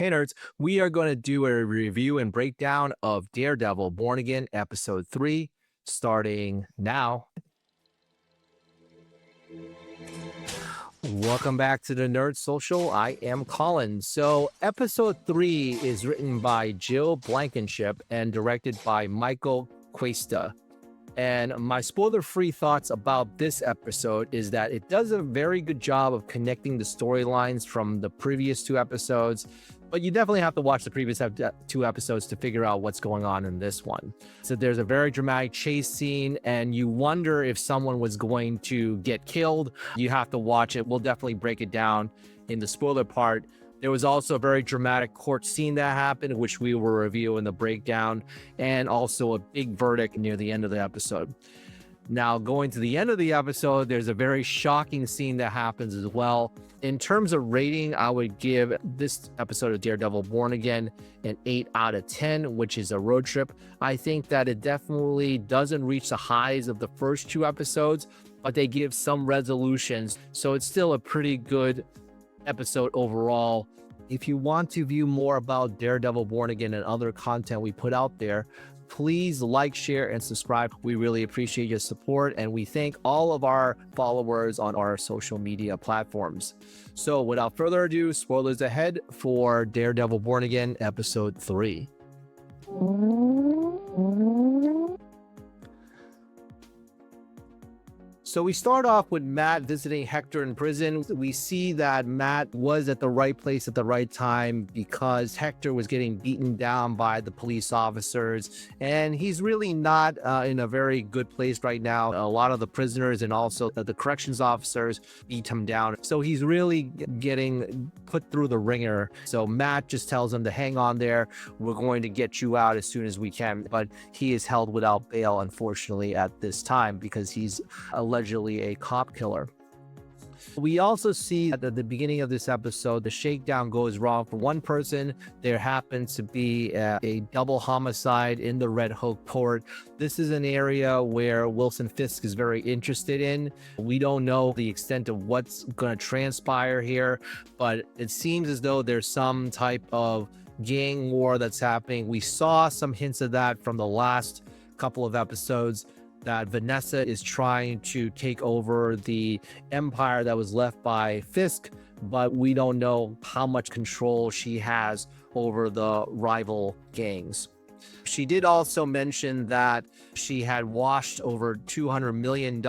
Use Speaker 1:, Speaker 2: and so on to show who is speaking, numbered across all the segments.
Speaker 1: Hey nerds, we are going to do a review and breakdown of Daredevil Born Again Episode 3, starting now. Welcome back to the Nerd Social. I am Colin. So, Episode 3 is written by Jill Blankenship and directed by Michael Cuesta. And my spoiler-free thoughts about this episode is that it does a very good job of connecting the storylines from the previous two episodes, but you definitely have to watch the previous two episodes to figure out what's going on in this one. So there's a very dramatic chase scene, and you wonder if someone was going to get killed. You have to watch it. We'll definitely break it down in the spoiler part. There was also a very dramatic court scene that happened, which we will review in the breakdown, and also a big verdict near the end of the episode. Now, going to the end of the episode, there's a very shocking scene that happens as well. In terms of rating, I would give this episode of Daredevil Born Again an 8 out of 10, which is a road trip. I think that it definitely doesn't reach the highs of the first two episodes, but they give some resolutions, so it's still a pretty good episode overall. If you want to view more about Daredevil Born Again and other content we put out there, please like, share, and subscribe. We really appreciate your support, and we thank all of our followers on our social media platforms. So without further ado, spoilers ahead for Daredevil Born Again Episode 3. So we start off with Matt visiting Hector in prison. We see that Matt was at the right place at the right time because Hector was getting beaten down by the police officers, and he's really not in a very good place right now. A lot of the prisoners and also the corrections officers beat him down. So he's really getting put through the ringer. So Matt just tells him to hang on there. We're going to get you out as soon as we can. But he is held without bail, unfortunately, at this time because he's allegedly a cop killer. We also see at the beginning of this episode, the shakedown goes wrong for one person. There happens to be a double homicide in the Red Hook port. This is an area where Wilson Fisk is very interested in. We don't know the extent of what's going to transpire here, but it seems as though there's some type of gang war that's happening. We saw some hints of that from the last couple of episodes, that Vanessa is trying to take over the empire that was left by Fisk, but we don't know how much control she has over the rival gangs. She did also mention that she had washed over $200 million.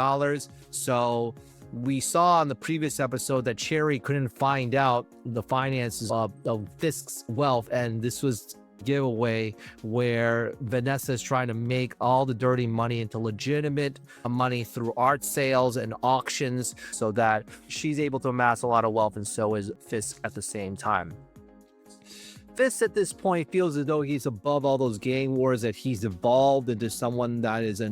Speaker 1: So we saw in the previous episode that Cherry couldn't find out the finances of Fisk's wealth, and this was giveaway where Vanessa is trying to make all the dirty money into legitimate money through art sales and auctions so that she's able to amass a lot of wealth, and so is Fisk at the same time. Fisk at this point feels as though he's above all those gang wars, that he's evolved into someone that is a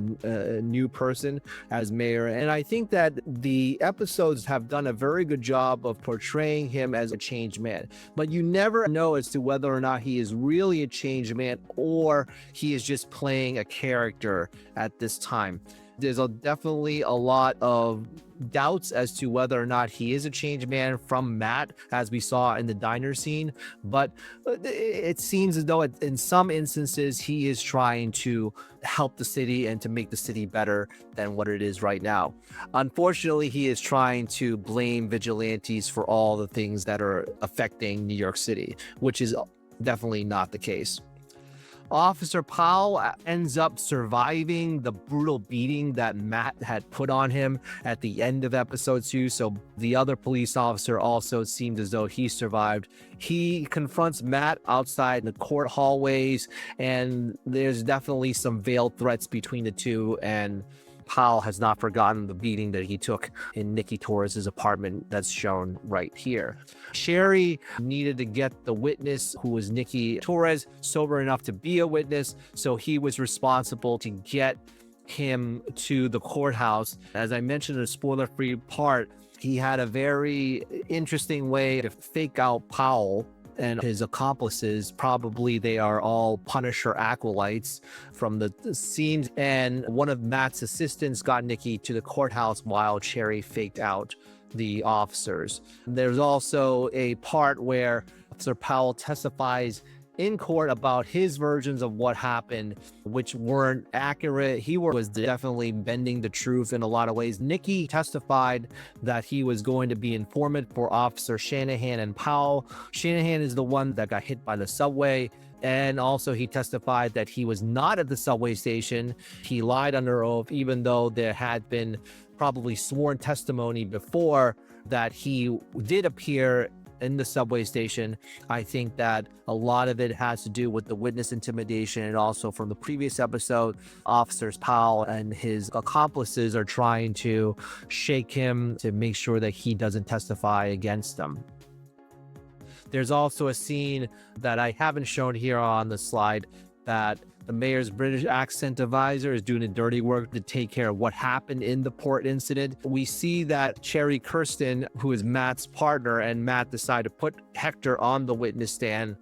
Speaker 1: new person as mayor. And I think that the episodes have done a very good job of portraying him as a changed man. But you never know as to whether or not he is really a changed man or he is just playing a character at this time. There's definitely a lot of doubts as to whether or not he is a changed man from Matt, as we saw in the diner scene, but it seems as though in some instances he is trying to help the city and to make the city better than what it is right now. Unfortunately, he is trying to blame vigilantes for all the things that are affecting New York City, which is definitely not the case. Officer Powell ends up surviving the brutal beating that Matt had put on him at the end of episode 2. So the other police officer also seemed as though he survived. He confronts Matt outside the court hallways, and there's definitely some veiled threats between the two, and Powell has not forgotten the beating that he took in Nikki Torres's apartment that's shown right here. Sherry needed to get the witness, who was Nikki Torres, sober enough to be a witness, so he was responsible to get him to the courthouse. As I mentioned in the spoiler-free part, he had a very interesting way to fake out Powell and his accomplices. Probably they are all Punisher acolytes from the scenes, and one of Matt's assistants got Nikki to the courthouse while Cherry faked out the officers. There's also a part where Officer Powell testifies in court about his versions of what happened, which weren't accurate. He was definitely bending the truth in a lot of ways. Nicky testified that he was going to be informant for Officer Shanahan and Powell. Shanahan is the one that got hit by the subway. And also he testified that he was not at the subway station. He lied under oath, even though there had been probably sworn testimony before that he did appear in the subway station. I think that a lot of it has to do with the witness intimidation, and also from the previous episode, Officers Powell and his accomplices are trying to shake him to make sure that he doesn't testify against them. There's also a scene that I haven't shown here on the slide that the mayor's British accent advisor is doing the dirty work to take care of what happened in the port incident. We see that Cherry Kirsten, who is Matt's partner, and Matt decide to put Hector on the witness stand.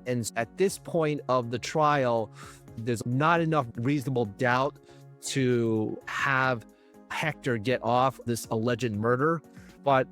Speaker 1: And at this point of the trial, there's not enough reasonable doubt to have Hector get off this alleged murder. But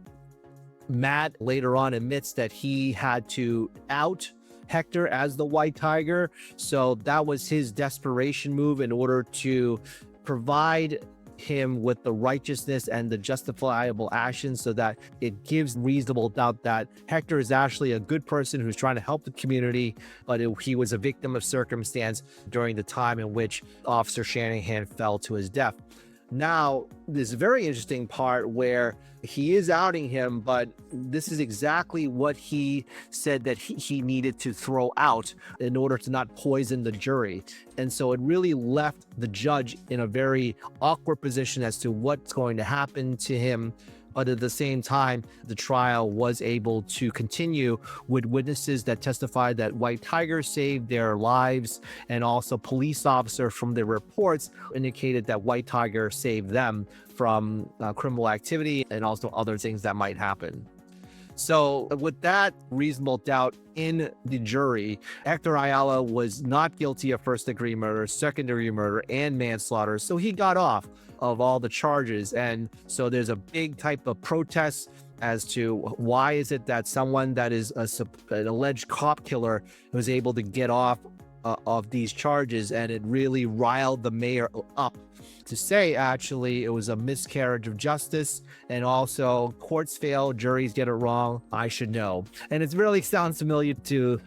Speaker 1: Matt later on admits that he had to out Hector as the White Tiger. So that was his desperation move in order to provide him with the righteousness and the justifiable action, so that it gives reasonable doubt that Hector is actually a good person who's trying to help the community, but he was a victim of circumstance during the time in which Officer Shanahan fell to his death. Now, this very interesting part where he is outing him, but this is exactly what he said that he needed to throw out in order to not poison the jury. And so it really left the judge in a very awkward position as to what's going to happen to him. But at the same time, the trial was able to continue with witnesses that testified that White Tiger saved their lives, and also police officers from their reports indicated that White Tiger saved them from criminal activity and also other things that might happen. So with that reasonable doubt in the jury, Hector Ayala was not guilty of first-degree murder, second-degree murder, and manslaughter. So he got off of all the charges. And so there's a big type of protest as to why is it that someone that is an alleged cop killer was able to get off of these charges. And it really riled the mayor up to say, actually, it was a miscarriage of justice, and also courts fail, juries get it wrong, I should know. And it really sounds familiar to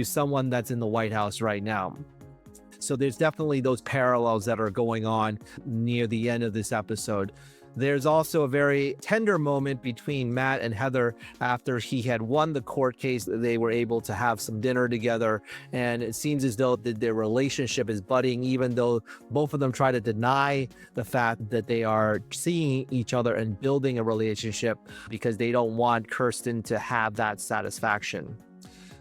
Speaker 1: someone that's in the White House right now. So there's definitely those parallels that are going on near the end of this episode. There's also a very tender moment between Matt and Heather after he had won the court case. They were able to have some dinner together, and it seems as though their relationship is budding, even though both of them try to deny the fact that they are seeing each other and building a relationship because they don't want Kirsten to have that satisfaction.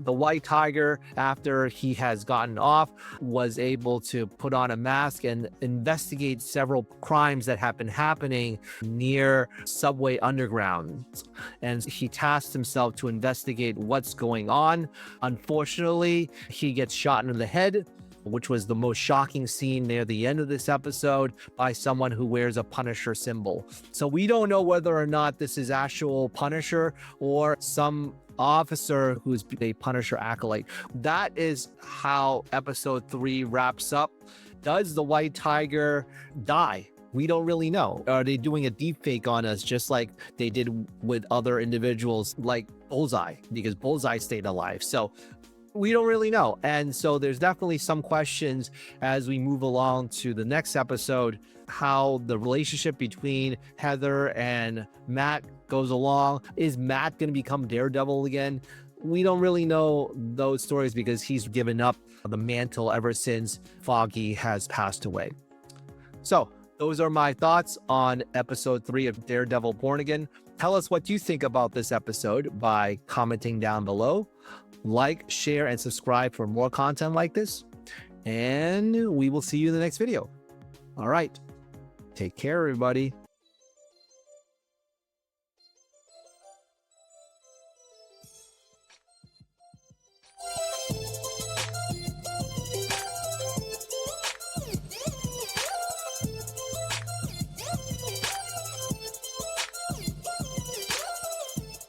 Speaker 1: The White Tiger, after he has gotten off, was able to put on a mask and investigate several crimes that have been happening near subway underground. And he tasked himself to investigate what's going on. Unfortunately, he gets shot in the head, which was the most shocking scene near the end of this episode, by someone who wears a Punisher symbol. So we don't know whether or not this is actual Punisher or some officer who's a Punisher acolyte. That is how episode 3 wraps up. Does the White Tiger die? We don't really know. Are they doing a deep fake on us just like they did with other individuals like Bullseye, because Bullseye stayed alive? So we don't really know. And so there's definitely some questions as we move along to the next episode, how the relationship between Heather and Matt goes along. Is Matt going to become Daredevil again? We don't really know those stories because he's given up the mantle ever since Foggy has passed away. So those are my thoughts on episode 3 of Daredevil Born Again. Tell us what you think about this episode by commenting down below. Like, share, and subscribe for more content like this. And we will see you in the next video. All right. Take care, everybody.